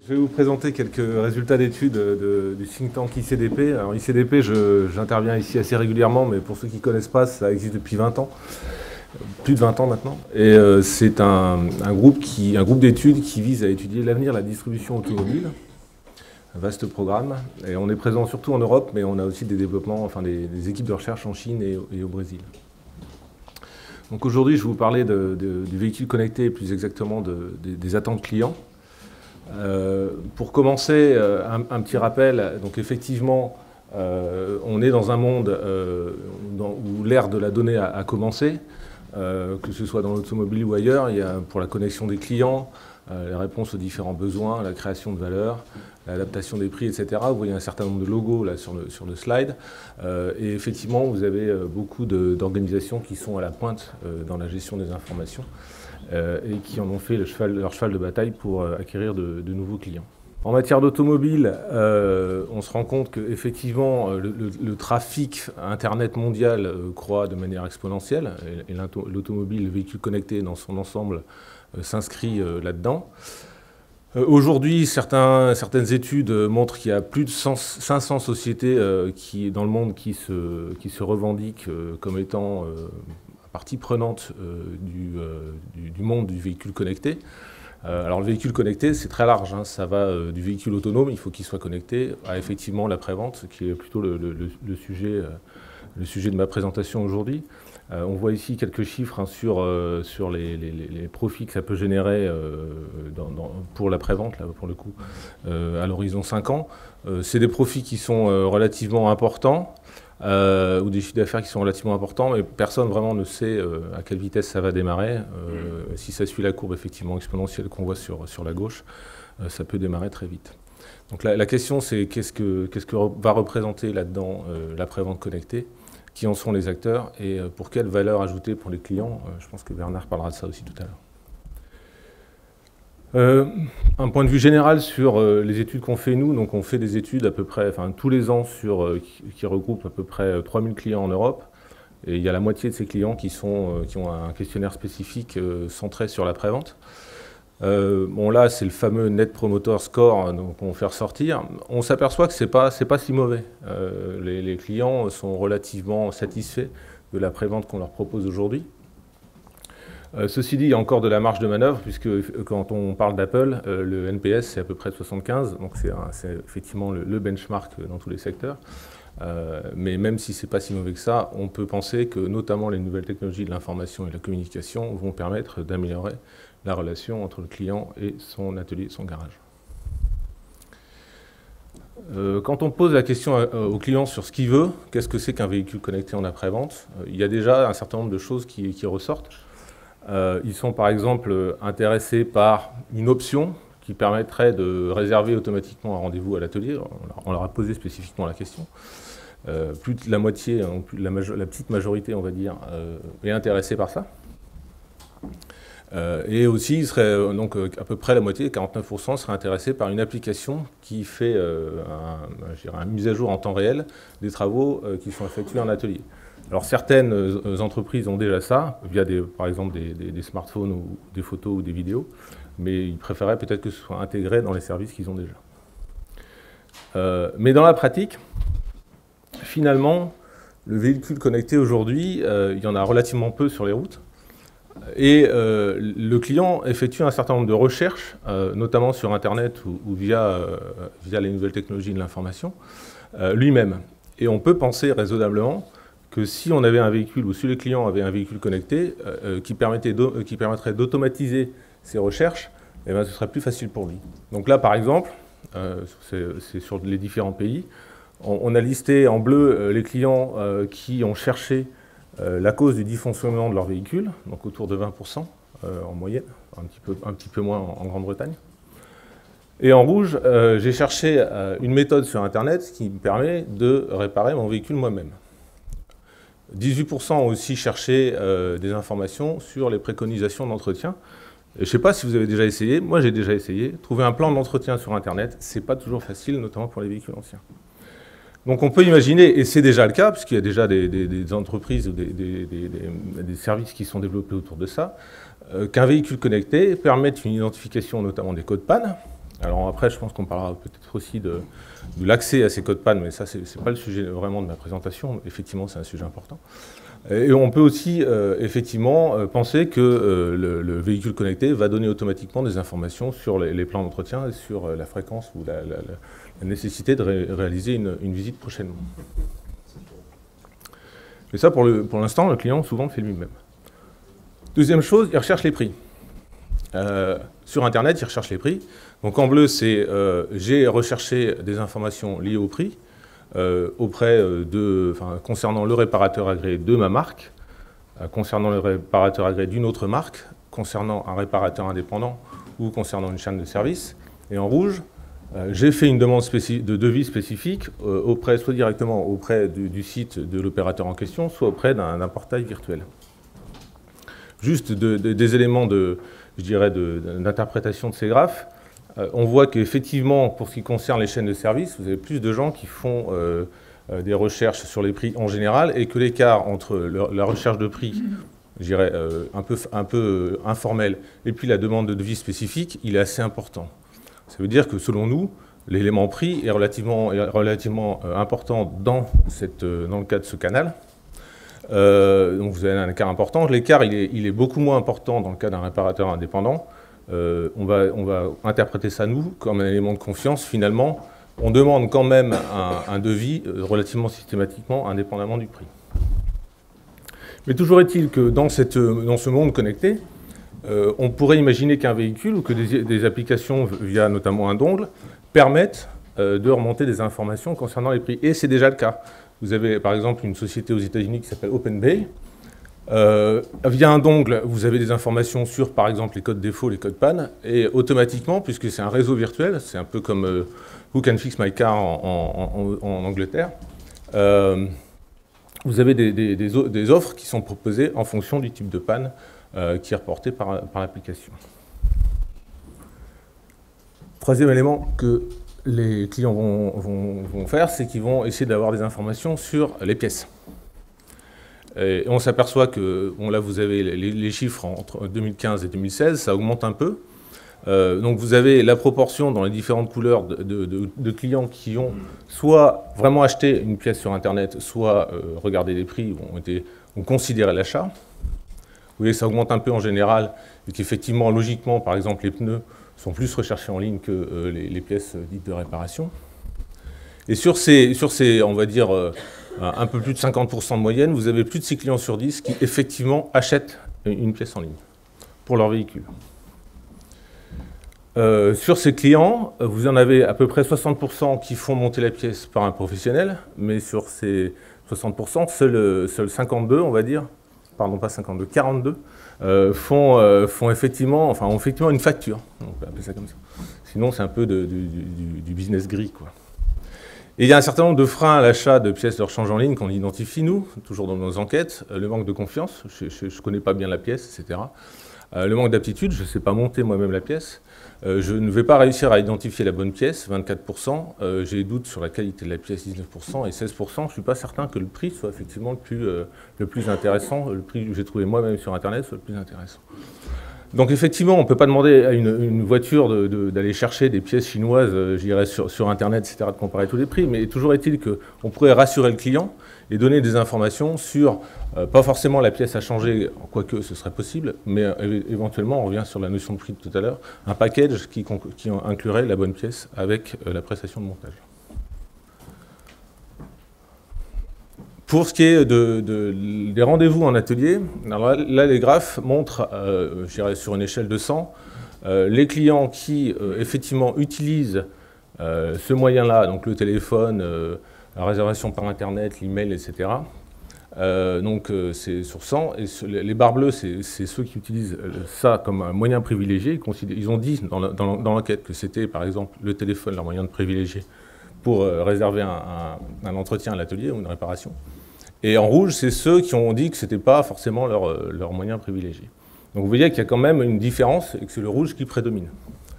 Je vais vous présenter quelques résultats d'études du think tank ICDP. Alors ICDP, j'interviens ici assez régulièrement, mais pour ceux qui ne connaissent pas, ça existe depuis 20 ans, plus de 20 ans maintenant. Et c'est un groupe d'études qui vise à étudier l'avenir de la distribution automobile. Un vaste programme. Et on est présent surtout en Europe, mais on a aussi des développements, enfin des équipes de recherche en Chine et au Brésil. Donc aujourd'hui, je vais vous parler du véhicule connecté, et plus exactement des attentes clients. Pour commencer, un petit rappel. Donc effectivement, on est dans un monde où l'ère de la donnée a commencé, que ce soit dans l'automobile ou ailleurs. Il y a pour la connexion des clients, les réponses aux différents besoins, la création de valeur, l'adaptation des prix, etc. Vous voyez un certain nombre de logos là sur le slide. Et effectivement, vous avez beaucoup d'organisations qui sont à la pointe dans la gestion des informations et qui en ont fait leur cheval de bataille pour acquérir de nouveaux clients. En matière d'automobile, on se rend compte qu'effectivement, le trafic Internet mondial croît de manière exponentielle, et l'automobile, le véhicule connecté dans son ensemble, s'inscrit là-dedans. Aujourd'hui, certaines études montrent qu'il y a plus de 500 sociétés dans le monde qui se revendiquent comme étant partie prenante du monde du véhicule connecté. Alors le véhicule connecté, c'est très large, hein, ça va du véhicule autonome, il faut qu'il soit connecté, à effectivement la prévente, qui est plutôt le sujet de ma présentation aujourd'hui. On voit ici quelques chiffres hein, sur les profits que ça peut générer pour la prévente, là, pour le coup, à l'horizon 5 ans. C'est des profits qui sont relativement importants, ou des chiffres d'affaires qui sont relativement importants, mais personne vraiment ne sait à quelle vitesse ça va démarrer. Si ça suit la courbe effectivement exponentielle qu'on voit sur la gauche, ça peut démarrer très vite. Donc la question c'est qu'est-ce que va représenter là-dedans la prévente connectée, qui en sont les acteurs et pour quelle valeur ajoutée pour les clients. Je pense que Bernard parlera de ça aussi tout à l'heure. Un point de vue général sur les études qu'on fait nous, donc on fait des études à peu près, enfin tous les ans qui regroupent à peu près 3000 clients en Europe, et il y a la moitié de ces clients qui ont un questionnaire spécifique centré sur la prévente. Bon là c'est le fameux Net Promoter Score qu'on fait ressortir. On s'aperçoit que c'est pas si mauvais. Les clients sont relativement satisfaits de la prévente qu'on leur propose aujourd'hui. Ceci dit, il y a encore de la marge de manœuvre, puisque quand on parle d'Apple, le NPS c'est à peu près 75, donc c'est effectivement le benchmark dans tous les secteurs. Mais même si c'est pas si mauvais que ça, on peut penser que notamment les nouvelles technologies de l'information et de la communication vont permettre d'améliorer la relation entre le client et son atelier, son garage. Quand on pose la question au client sur ce qu'il veut, qu'est-ce que c'est qu'un véhicule connecté en après-vente, il y a déjà un certain nombre de choses qui ressortent. Ils sont par exemple intéressés par une option qui permettrait de réserver automatiquement un rendez-vous à l'atelier. On leur a posé spécifiquement la question. Plus de la moitié, la petite majorité on va dire, est intéressée par ça. Et aussi, il serait, donc à peu près la moitié, 49%, seraient intéressés par une application qui fait une mise à jour en temps réel des travaux qui sont effectués en atelier. Alors certaines entreprises ont déjà ça, via par exemple des smartphones ou des photos ou des vidéos, mais ils préféraient peut-être que ce soit intégré dans les services qu'ils ont déjà. Mais dans la pratique, finalement, le véhicule connecté aujourd'hui, il y en a relativement peu sur les routes. Et le client effectue un certain nombre de recherches, notamment sur Internet ou via les nouvelles technologies de l'information, lui-même. Et on peut penser raisonnablement que si on avait un véhicule, ou si les clients avaient un véhicule connecté qui permettrait d'automatiser ces recherches, eh bien, ce serait plus facile pour lui. Donc là, par exemple, c'est sur les différents pays, on a listé en bleu les clients qui ont cherché la cause du dysfonctionnement de leur véhicule, donc autour de 20% en moyenne, un petit peu moins en Grande-Bretagne. Et en rouge, j'ai cherché une méthode sur Internet qui me permet de réparer mon véhicule moi-même. 18% ont aussi cherché des informations sur les préconisations d'entretien. Je ne sais pas si vous avez déjà essayé, moi j'ai déjà essayé. Trouver un plan d'entretien sur Internet, ce n'est pas toujours facile, notamment pour les véhicules anciens. Donc on peut imaginer, et c'est déjà le cas, puisqu'il y a déjà des entreprises ou des services qui sont développés autour de ça, qu'un véhicule connecté permette une identification notamment des codes panne, Alors après, je pense qu'on parlera peut-être aussi de l'accès à ces codes PAN, mais ça, c'est pas le sujet vraiment de ma présentation. Effectivement, c'est un sujet important. Et on peut aussi effectivement penser que le véhicule connecté va donner automatiquement des informations sur les plans d'entretien et sur la fréquence ou la nécessité de réaliser une visite prochainement. Et ça, pour l'instant, le client souvent le fait lui-même. Deuxième chose, il recherche les prix. Sur Internet, il recherche les prix. Donc en bleu, c'est j'ai recherché des informations liées au prix concernant le réparateur agréé de ma marque, concernant le réparateur agréé d'une autre marque, concernant un réparateur indépendant ou concernant une chaîne de service. Et en rouge, j'ai fait une demande de devis spécifique soit directement auprès du site de l'opérateur en question, soit auprès d'un portail virtuel. Juste des éléments d'interprétation de ces graphes. On voit qu'effectivement, pour ce qui concerne les chaînes de service, vous avez plus de gens qui font des recherches sur les prix en général et que l'écart entre la recherche de prix, je dirais, un peu informelle, et puis la demande de devis spécifique, il est assez important. Ça veut dire que selon nous, l'élément prix est relativement important dans le cas de ce canal. Donc vous avez un écart important. L'écart, il est beaucoup moins important dans le cas d'un réparateur indépendant. On va interpréter ça, nous, comme un élément de confiance. Finalement, on demande quand même un devis relativement systématiquement, indépendamment du prix. Mais toujours est-il que dans ce monde connecté, on pourrait imaginer qu'un véhicule ou que des applications, via notamment un dongle, permettent de remonter des informations concernant les prix. Et c'est déjà le cas. Vous avez par exemple une société aux États-Unis qui s'appelle OpenBay. Via un dongle, vous avez des informations sur, par exemple, les codes défauts, les codes PAN, et automatiquement, puisque c'est un réseau virtuel, c'est un peu comme Who Can Fix My Car en Angleterre, vous avez des offres qui sont proposées en fonction du type de panne qui est reporté par l'application. Troisième élément que les clients vont faire, c'est qu'ils vont essayer d'avoir des informations sur les pièces. Et on s'aperçoit que, bon là vous avez les chiffres entre 2015 et 2016, ça augmente un peu. Donc vous avez la proportion dans les différentes couleurs de clients qui ont soit vraiment acheté une pièce sur Internet, soit regardé les prix, ont considéré l'achat. Vous voyez que ça augmente un peu en général, et qu'effectivement, logiquement, par exemple, les pneus sont plus recherchés en ligne que les pièces dites de réparation. Et sur ces on va dire, un peu plus de 50% de moyenne, vous avez plus de 6 clients sur 10 qui, effectivement, achètent une pièce en ligne pour leur véhicule. Sur ces clients, vous en avez à peu près 60% qui font monter la pièce par un professionnel, mais sur ces 60%, seuls 52, on va dire, pardon, pas 52, 42, ont effectivement une facture, on peut appeler ça comme ça. Sinon, c'est un peu du business gris, quoi. Et il y a un certain nombre de freins à l'achat de pièces de rechange en ligne qu'on identifie, nous, toujours dans nos enquêtes. Le manque de confiance, je ne connais pas bien la pièce, etc. Le manque d'aptitude, je ne sais pas monter moi-même la pièce. Je ne vais pas réussir à identifier la bonne pièce, 24%. J'ai des doutes sur la qualité de la pièce, 19%. Et 16%, je ne suis pas certain que le prix soit effectivement le plus intéressant. Le prix que j'ai trouvé moi-même sur Internet soit le plus intéressant. Donc effectivement, on ne peut pas demander à une voiture d'aller chercher des pièces chinoises, je dirais, sur Internet, etc., de comparer tous les prix, mais toujours est-il qu'on pourrait rassurer le client et donner des informations sur, pas forcément la pièce à changer, quoique ce serait possible, mais éventuellement, on revient sur la notion de prix de tout à l'heure, un package qui inclurait la bonne pièce avec la prestation de montage. Pour ce qui est des rendez-vous en atelier, alors là les graphes montrent, je dirais sur une échelle de 100, les clients qui effectivement utilisent ce moyen-là, donc le téléphone, la réservation par Internet, l'email, etc. Donc c'est sur 100, et les barres bleues, c'est ceux qui utilisent ça comme un moyen privilégié. Ils ont dit dans l'enquête que c'était par exemple le téléphone leur moyen de privilégié pour réserver un entretien à l'atelier ou une réparation. Et en rouge, c'est ceux qui ont dit que ce n'était pas forcément leur moyen privilégié. Donc vous voyez qu'il y a quand même une différence et que c'est le rouge qui prédomine.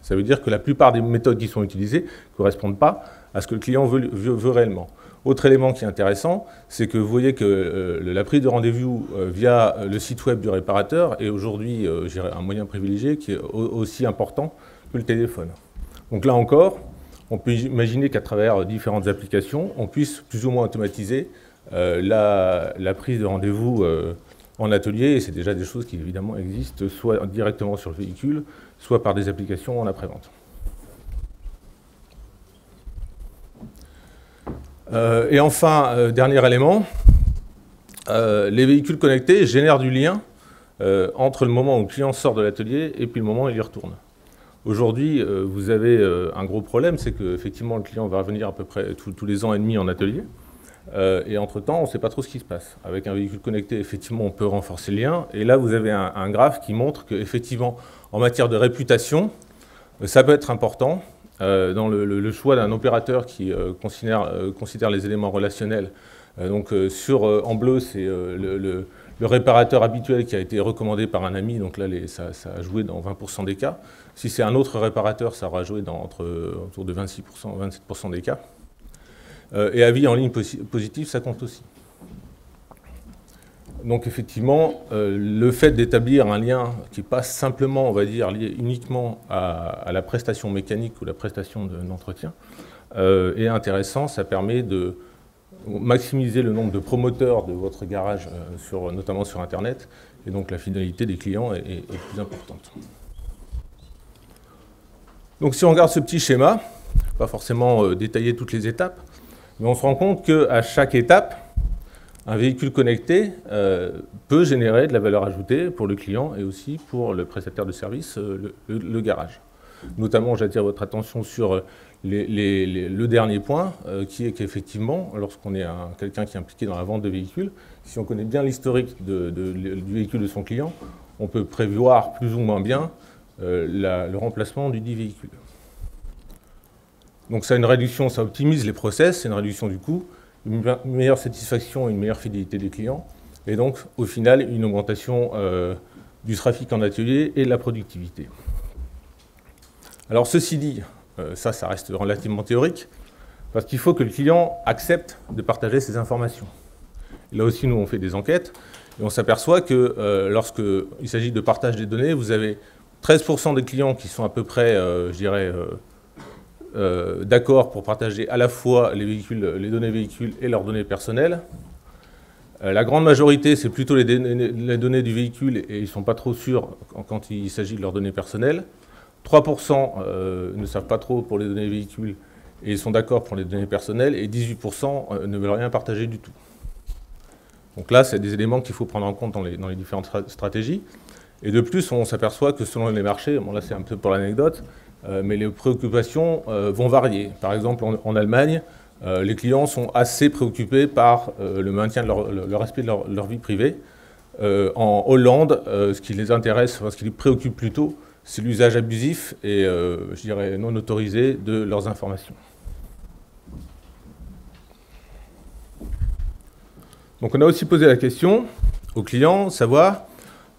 Ça veut dire que la plupart des méthodes qui sont utilisées ne correspondent pas à ce que le client veut réellement. Autre élément qui est intéressant, c'est que vous voyez que la prise de rendez-vous via le site web du réparateur est aujourd'hui un moyen privilégié qui est aussi important que le téléphone. Donc là encore, on peut imaginer qu'à travers différentes applications, on puisse plus ou moins automatiser la prise de rendez-vous en atelier, et c'est déjà des choses qui évidemment existent, soit directement sur le véhicule, soit par des applications en après-vente. Et enfin, dernier élément, les véhicules connectés génèrent du lien entre le moment où le client sort de l'atelier et puis le moment où il y retourne. Aujourd'hui, vous avez un gros problème, c'est qu'effectivement le client va revenir à peu près tous les ans et demi en atelier, et entre-temps, on ne sait pas trop ce qui se passe. Avec un véhicule connecté, effectivement, on peut renforcer le lien, et là, vous avez un graphe qui montre qu'effectivement, en matière de réputation, ça peut être important. Dans le choix d'un opérateur qui considère les éléments relationnels. En bleu, c'est le réparateur habituel qui a été recommandé par un ami, donc là ça a joué dans 20% des cas. Si c'est un autre réparateur, ça aura joué autour de 26%, 27% des cas. Et avis en ligne positive, ça compte aussi. Donc effectivement, le fait d'établir un lien qui n'est pas simplement, on va dire, lié uniquement à la prestation mécanique ou la prestation d'entretien est intéressant. Ça permet de maximiser le nombre de promoteurs de votre garage, notamment sur Internet, et donc la fidélité des clients est plus importante. Donc si on regarde ce petit schéma, pas forcément détailler toutes les étapes, mais on se rend compte qu'à chaque étape, un véhicule connecté peut générer de la valeur ajoutée pour le client et aussi pour le prestataire de service, le garage. Notamment, j'attire votre attention sur le dernier point, qui est qu'effectivement, lorsqu'on est quelqu'un qui est impliqué dans la vente de véhicules, si on connaît bien l'historique du véhicule de son client, on peut prévoir plus ou moins bien le remplacement du dit véhicule. Donc ça optimise les process, c'est une réduction du coût, une meilleure satisfaction et une meilleure fidélité des clients, et donc au final une augmentation du trafic en atelier et de la productivité. Alors ceci dit, ça reste relativement théorique, parce qu'il faut que le client accepte de partager ses informations. Et là aussi nous on fait des enquêtes, et on s'aperçoit que lorsqu'il s'agit de partage des données, vous avez 13% des clients qui sont à peu près, je dirais, d'accord pour partager à la fois les données véhicules et leurs données personnelles. La grande majorité, c'est plutôt les données du véhicule et ils ne sont pas trop sûrs quand il s'agit de leurs données personnelles. 3% ne savent pas trop pour les données véhicules et ils sont d'accord pour les données personnelles et 18% ne veulent rien partager du tout. Donc là, c'est des éléments qu'il faut prendre en compte dans les différentes stratégies. Et de plus, on s'aperçoit que selon les marchés, bon là c'est un peu pour l'anecdote, mais les préoccupations vont varier. Par exemple, en Allemagne, les clients sont assez préoccupés par le maintien de le respect de leur vie privée. En Hollande, ce qui les intéresse, ce qui les préoccupe plutôt, c'est l'usage abusif et, je dirais, non autorisé de leurs informations. Donc on a aussi posé la question aux clients, savoir,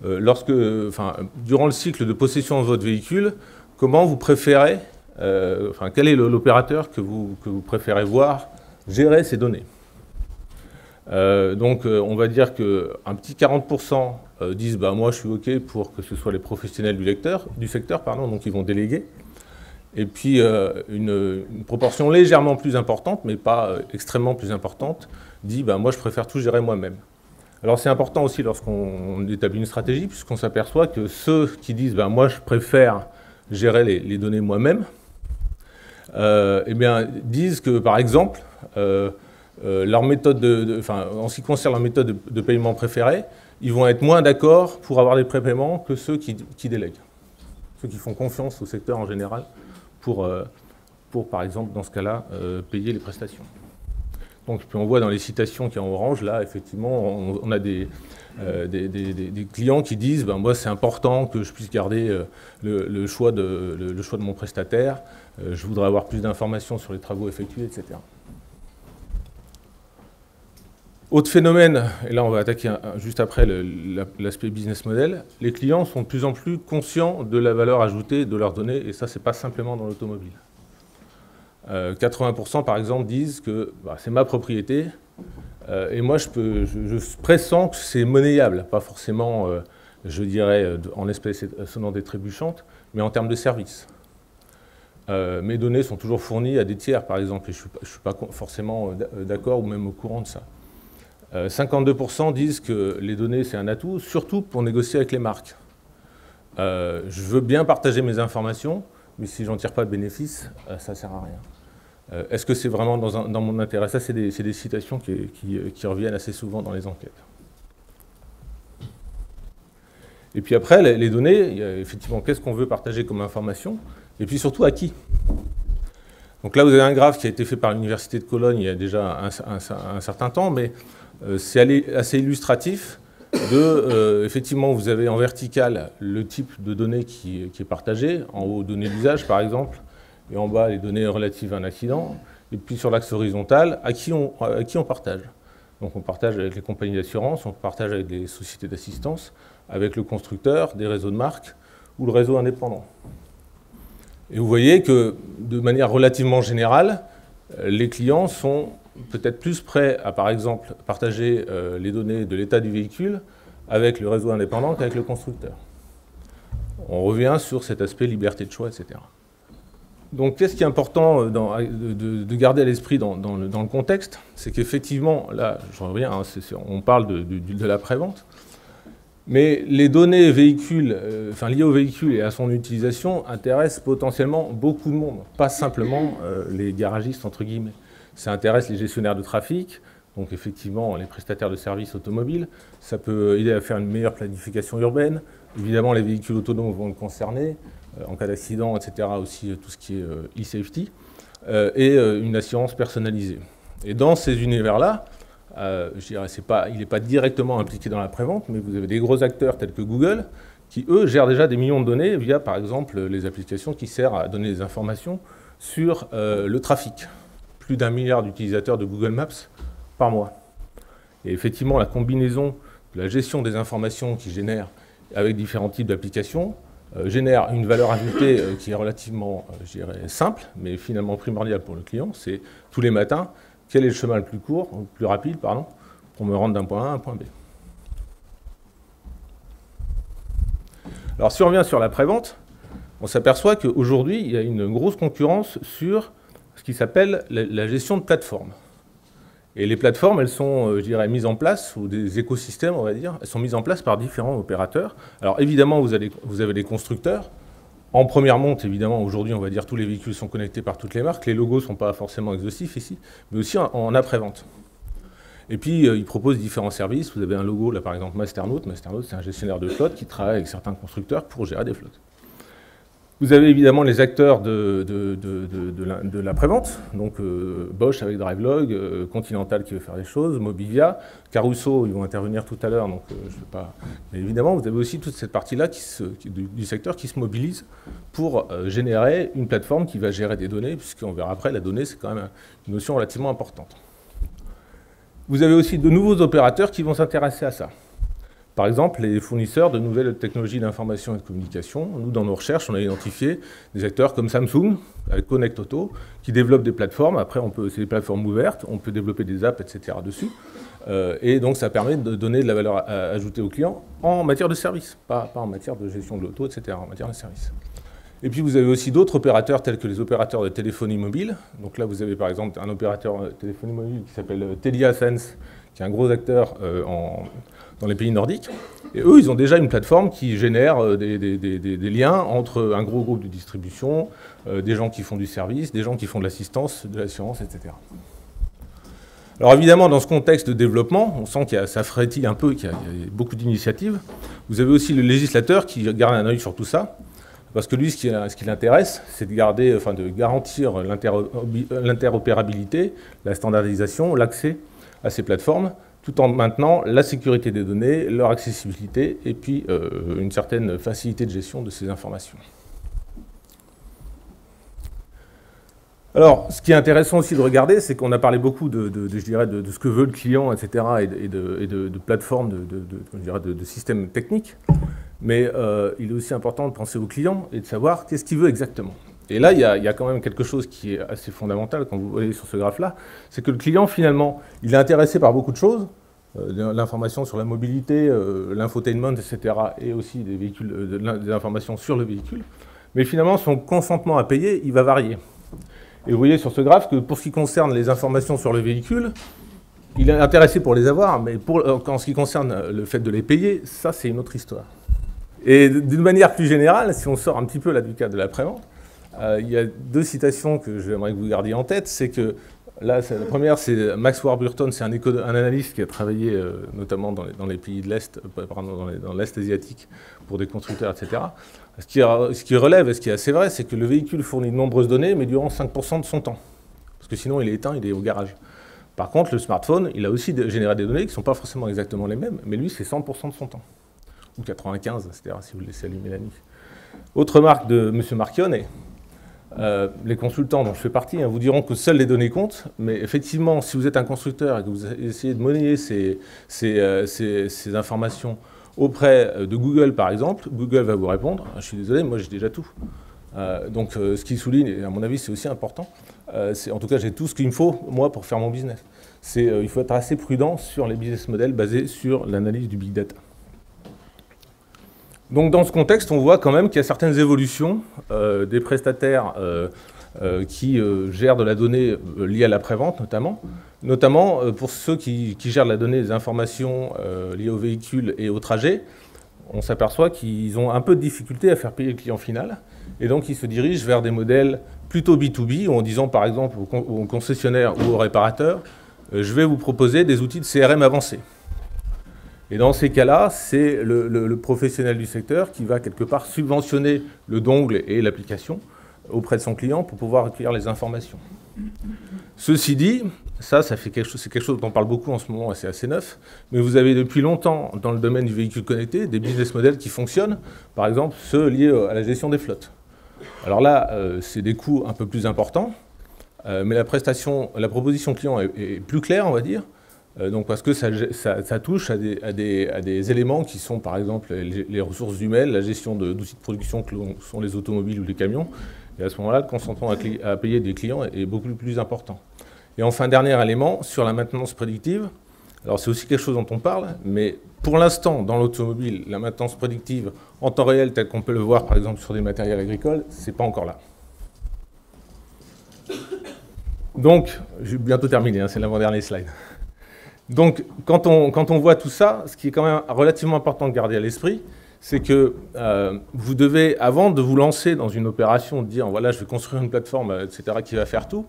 durant le cycle de possession de votre véhicule, comment vous préférez, quel est l'opérateur que vous préférez voir gérer ces données. On va dire qu'un petit 40% disent moi je suis OK pour que ce soit les professionnels du secteur, donc ils vont déléguer. Et puis une proportion légèrement plus importante, mais pas extrêmement plus importante, dit moi je préfère tout gérer moi-même. Alors c'est important aussi lorsqu'on établit une stratégie, puisqu'on s'aperçoit que ceux qui disent moi je préfère gérer les données moi-même, disent que par exemple leur méthode en ce qui concerne leur méthode de paiement préférée, ils vont être moins d'accord pour avoir des prépaiements que ceux qui délèguent, ceux qui font confiance au secteur en général pour par exemple dans ce cas-là payer les prestations. Donc puis on voit dans les citations qui sont en orange, là effectivement on a des clients qui disent moi c'est important que je puisse garder le choix de mon prestataire, je voudrais avoir plus d'informations sur les travaux effectués, etc. Autre phénomène, et là on va attaquer juste après l'aspect business model, les clients sont de plus en plus conscients de la valeur ajoutée de leurs données, et ça c'est pas simplement dans l'automobile. 80% par exemple disent que c'est ma propriété, et moi je pressens que c'est monnayable, pas forcément, je dirais, en espèces sonnantes et trébuchantes, mais en termes de service. mes données sont toujours fournies à des tiers, par exemple, et je ne suis pas forcément d'accord ou même au courant de ça. 52% disent que les données, c'est un atout, surtout pour négocier avec les marques. Je veux bien partager mes informations, mais si j'en tire pas de bénéfice, ça ne sert à rien. Est-ce que c'est vraiment dans mon intérêt? Ça, c'est des citations qui reviennent assez souvent dans les enquêtes. Et puis après, les données, il y a effectivement, qu'est-ce qu'on veut partager comme information? Et puis surtout, à qui? Donc là, vous avez un graphe qui a été fait par l'Université de Cologne il y a déjà un certain temps, mais c'est assez illustratif de, effectivement, vous avez en vertical le type de données qui est partagé, en haut, données d'usage, par exemple, et en bas, les données relatives à un accident, et puis sur l'axe horizontal, à qui on partage. Donc on partage avec les compagnies d'assurance, on partage avec des sociétés d'assistance, avec le constructeur, des réseaux de marques, ou le réseau indépendant. Et vous voyez que, de manière relativement générale, les clients sont peut-être plus prêts à, par exemple, partager les données de l'état du véhicule avec le réseau indépendant qu'avec le constructeur. On revient sur cet aspect liberté de choix, etc. Donc, qu'est-ce qui est important de garder à l'esprit dans le contexte? C'est qu'effectivement, là, je reviens, hein, on parle de la prévente, mais les données véhicules, liées au véhicule et à son utilisation intéressent potentiellement beaucoup de monde, pas simplement les garagistes, entre guillemets. Ça intéresse les gestionnaires de trafic, donc effectivement les prestataires de services automobiles. Ça peut aider à faire une meilleure planification urbaine. Évidemment, les véhicules autonomes vont le concerner, en cas d'accident, etc. Aussi tout ce qui est e-safety, et une assurance personnalisée. Et dans ces univers-là, je dirais, il n'est pas directement impliqué dans la prévente, mais vous avez des gros acteurs tels que Google, qui, eux, gèrent déjà des millions de données via, par exemple, les applications qui servent à donner des informations sur le trafic. Plus d'1 milliard d'utilisateurs de Google Maps par mois. Et effectivement, la combinaison de la gestion des informations qu'ils génèrent avec différents types d'applications génère une valeur ajoutée qui est relativement, je dirais, simple, mais finalement primordiale pour le client. C'est tous les matins, quel est le chemin le plus court, le plus rapide, pardon, pour me rendre d'un point A à un point B. Alors, si on revient sur la prévente, on s'aperçoit qu'aujourd'hui, il y a une grosse concurrence sur ce qui s'appelle la gestion de plateformes. Et les plateformes, elles sont, je dirais, mises en place, ou des écosystèmes, on va dire, elles sont mises en place par différents opérateurs. Alors évidemment, vous avez les constructeurs. En première monte, évidemment, aujourd'hui, on va dire tous les véhicules sont connectés par toutes les marques. Les logos ne sont pas forcément exhaustifs ici, mais aussi en après-vente. Et puis, ils proposent différents services. Vous avez un logo, là, par exemple, Masternaut. Masternaut, c'est un gestionnaire de flotte qui travaille avec certains constructeurs pour gérer des flottes. Vous avez évidemment les acteurs de la prévente, donc Bosch avec Drivelog, Continental qui veut faire les choses, Mobivia, Caruso, ils vont intervenir tout à l'heure, donc je ne sais pas. Mais évidemment, vous avez aussi toute cette partie-là du secteur qui se mobilise pour générer une plateforme qui va gérer des données, puisqu'on verra après, la donnée, c'est quand même une notion relativement importante. Vous avez aussi de nouveaux opérateurs qui vont s'intéresser à ça. Par exemple, les fournisseurs de nouvelles technologies d'information et de communication. Nous, dans nos recherches, on a identifié des acteurs comme Samsung, avec Connect Auto, qui développent des plateformes. Après, c'est des plateformes ouvertes, on peut développer des apps, etc. dessus. Et donc, ça permet de donner de la valeur ajoutée aux clients en matière de service, pas en matière de gestion de l'auto, etc., en matière de service. Et puis, vous avez aussi d'autres opérateurs, tels que les opérateurs de téléphonie mobile. Donc là, vous avez par exemple un opérateur de téléphonie mobile qui s'appelle TeliaSense, qui est un gros acteur dans les pays nordiques. Et eux, ils ont déjà une plateforme qui génère des liens entre un gros groupe de distribution, des gens qui font du service, des gens qui font de l'assistance, de l'assurance, etc. Alors évidemment, dans ce contexte de développement, on sent que ça frétille un peu, qu'il y a beaucoup d'initiatives. Vous avez aussi le législateur qui garde un œil sur tout ça, parce que lui, ce qui l'intéresse, c'est de garantir l'interopérabilité, la standardisation, l'accès à ces plateformes, tout en maintenant la sécurité des données, leur accessibilité et puis une certaine facilité de gestion de ces informations. Alors, ce qui est intéressant aussi de regarder, c'est qu'on a parlé beaucoup de ce que veut le client, etc., et de plateformes, de systèmes techniques, mais il est aussi important de penser au client et de savoir qu'est-ce qu'il veut exactement. Et là, il y a quand même quelque chose qui est assez fondamental quand vous voyez sur ce graphe-là, c'est que le client, finalement, il est intéressé par beaucoup de choses, l'information sur la mobilité, l'infotainment, etc., et aussi des informations sur le véhicule. Mais finalement, son consentement à payer, il va varier. Et vous voyez sur ce graphe que pour ce qui concerne les informations sur le véhicule, il est intéressé pour les avoir, mais en ce qui concerne le fait de les payer, ça c'est une autre histoire. Et d'une manière plus générale, si on sort un petit peu là du cadre de l'après-vente, il y a deux citations que j'aimerais que vous gardiez en tête. C'est que là, la première, c'est Max Warburton, c'est un analyste qui a travaillé notamment dans les pays de l'Est, dans l'Est asiatique, pour des constructeurs, etc. Ce qui relève, et ce qui est assez vrai, c'est que le véhicule fournit de nombreuses données, mais durant 5% de son temps. Parce que sinon, il est éteint, il est au garage. Par contre, le smartphone, il a aussi généré des données qui ne sont pas forcément exactement les mêmes, mais lui, c'est 100% de son temps. Ou 95, c'est-à-dire si vous le laissez allumer la nuit. Autre remarque de M. Marchionne, les consultants dont je fais partie vous diront que seules les données comptent, mais effectivement, si vous êtes un constructeur et que vous essayez de monnayer ces informations auprès de Google, par exemple, Google va vous répondre « Je suis désolé, moi j'ai déjà tout ». Donc ce qu'il souligne, et à mon avis c'est aussi important, c'est en tout cas j'ai tout ce qu'il me faut, moi, pour faire mon business. Il faut être assez prudent sur les business models basés sur l'analyse du big data. Donc dans ce contexte, on voit quand même qu'il y a certaines évolutions des prestataires qui gèrent de la donnée liée à l'après-vente notamment pour ceux qui gèrent la donnée des informations liées au véhicule et au trajet. On s'aperçoit qu'ils ont un peu de difficulté à faire payer le client final, et donc ils se dirigent vers des modèles plutôt B2B, en disant par exemple aux concessionnaires ou aux réparateurs, je vais vous proposer des outils de CRM avancés. Et dans ces cas-là, c'est le professionnel du secteur qui va quelque part subventionner le dongle et l'application auprès de son client pour pouvoir recueillir les informations. Ceci dit, c'est quelque chose dont on parle beaucoup en ce moment et c'est assez neuf, mais vous avez depuis longtemps dans le domaine du véhicule connecté des business models qui fonctionnent, par exemple ceux liés à la gestion des flottes. Alors là, c'est des coûts un peu plus importants, mais la proposition client est plus claire, on va dire. Donc parce que ça touche à des éléments qui sont par exemple les ressources humaines, la gestion d'outils de production que sont les automobiles ou les camions. Et à ce moment-là, le consentement à payer des clients est beaucoup plus important. Et enfin, dernier élément, sur la maintenance prédictive. Alors c'est aussi quelque chose dont on parle, mais pour l'instant, dans l'automobile, la maintenance prédictive en temps réel, tel qu'on peut le voir par exemple sur des matériels agricoles, c'est pas encore là. Donc, j'ai bientôt terminé, c'est l'avant-dernier slide. Donc, quand on voit tout ça, ce qui est quand même relativement important de garder à l'esprit, c'est que vous devez, avant de vous lancer dans une opération, de dire, voilà, je vais construire une plateforme, etc., qui va faire tout,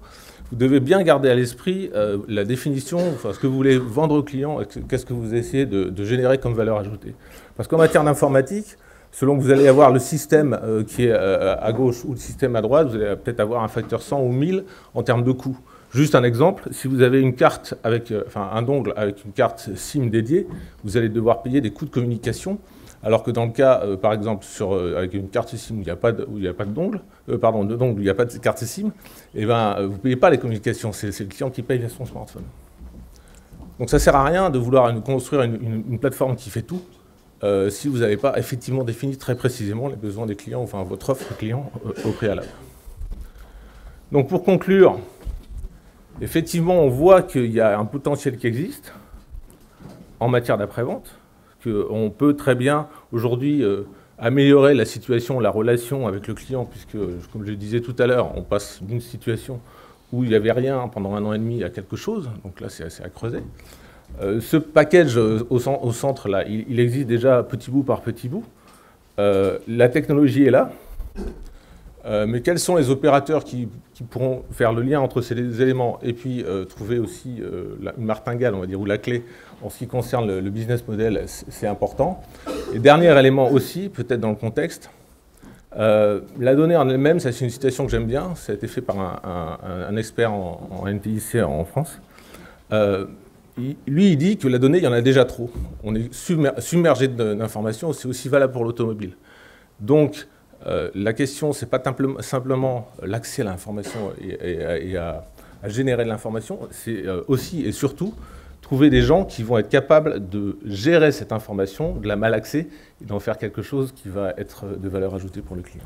vous devez bien garder à l'esprit la définition, enfin, ce que vous voulez vendre au client, et qu'est-ce que vous essayez de générer comme valeur ajoutée. Parce qu'en matière d'informatique, selon que vous allez avoir le système qui est à gauche ou le système à droite, vous allez peut-être avoir un facteur 100 ou 1000 en termes de coûts. Juste un exemple, si vous avez une carte un dongle avec une carte SIM dédiée, vous allez devoir payer des coûts de communication, alors que dans le cas, par exemple, avec une carte SIM où il n'y a pas de dongle, où il n'y a pas de carte SIM, eh ben, vous ne payez pas les communications, c'est le client qui paye via son smartphone. Donc ça ne sert à rien de vouloir construire une plateforme qui fait tout, si vous n'avez pas effectivement défini très précisément les besoins des clients, enfin votre offre client au préalable. Donc pour conclure, effectivement, on voit qu'il y a un potentiel qui existe en matière d'après-vente, qu'on peut très bien aujourd'hui améliorer la situation, la relation avec le client, puisque, comme je le disais tout à l'heure, on passe d'une situation où il n'y avait rien pendant 1 an et demi à quelque chose, donc là c'est assez à creuser. Ce package au centre, là, il existe déjà petit bout par petit bout. La technologie est là. Mais quels sont les opérateurs qui pourront faire le lien entre ces éléments et puis trouver aussi une martingale, on va dire, ou la clé en ce qui concerne le business model, c'est important. Et dernier élément aussi, peut-être dans le contexte, la donnée en elle-même, ça c'est une citation que j'aime bien, ça a été fait par un expert en NTIC en France. Lui, il dit que la donnée, il y en a déjà trop. On est submergé d'informations, c'est aussi valable pour l'automobile. Donc, la question, ce n'est pas simplement l'accès à l'information et à générer de l'information, c'est aussi et surtout trouver des gens qui vont être capables de gérer cette information, de la malaxer et d'en faire quelque chose qui va être de valeur ajoutée pour le client.